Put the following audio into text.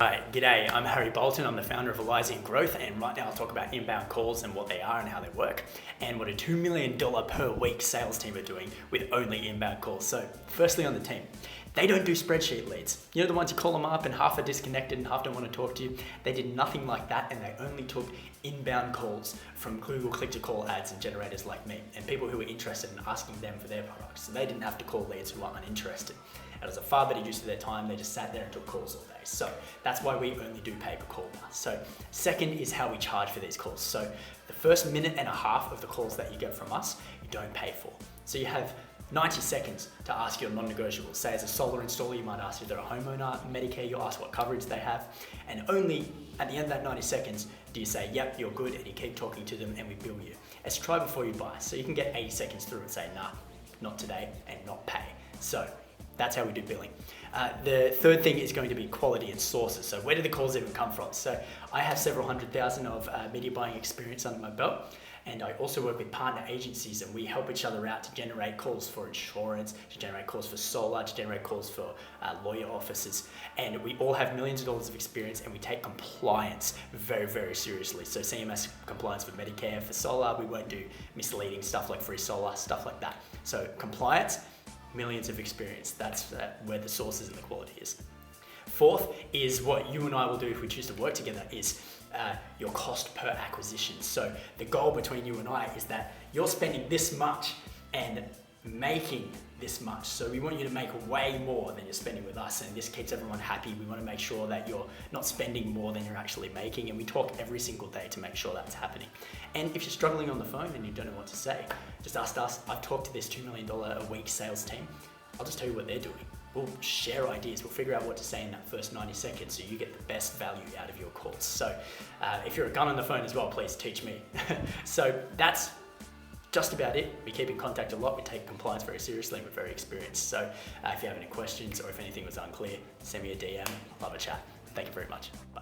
Hi, g'day, I'm Harry Bolton, I'm the founder of Elysian Growth, and right now I'll talk about inbound calls and what they are and how they work, and what a $2 million per week sales team are doing with only inbound calls. So firstly on the team, they don't do spreadsheet leads. You know the ones you call them up and half are disconnected and half don't want to talk to you? They did nothing like that, and they only took inbound calls from Google click-to-call ads and generators like me, and people who were interested in asking them for their products. So they didn't have to call leads who are uninterested. It was a far better use of their time. They just sat there and took calls all day. So that's why we only do pay per call now. So second is how we charge for these calls. So the first minute and a half of the calls that you get from us, you don't pay for. So you have 90 seconds to ask your non-negotiables. Say as a solar installer, you might ask if they're a homeowner, Medicare, you'll ask what coverage they have. And only at the end of that 90 seconds, do you say, yep, you're good, and you keep talking to them and we bill you. It's try before you buy. So you can get 80 seconds through and say, nah, not today, and not pay. So that's how we do billing. The third thing is going to be quality and sources. So where do the calls even come from? So I have several 100,000 of media buying experience under my belt, and I also work with partner agencies, and we help each other out to generate calls for insurance, to generate calls for solar, to generate calls for lawyer offices. And we all have millions of dollars of experience, and we take compliance very, very seriously. So CMS compliance for Medicare, for solar, we won't do misleading stuff like free solar, stuff like that. So compliance, millions of experience. That's where the sources and the quality is. Fourth is what you and I will do if we choose to work together is your cost per acquisition. So the goal between you and I is that you're spending this much and making this much. So we want you to make way more than you're spending with us, and this keeps everyone happy. We want to make sure that you're not spending more than you're actually making, and we talk every single day to make sure that's happening. And if you're struggling on the phone and you don't know what to say, just ask us. I've talked to this $2 million a week sales team. I'll just tell you what they're doing. We'll share ideas. We'll figure out what to say in that first 90 seconds so you get the best value out of your calls. So if you're a gun on the phone as well, please teach me. So that's just about it. We keep in contact a lot. We take compliance very seriously, and we're very experienced. So if you have any questions or if anything was unclear, send me a DM. I'll have a chat. Thank you very much. Bye.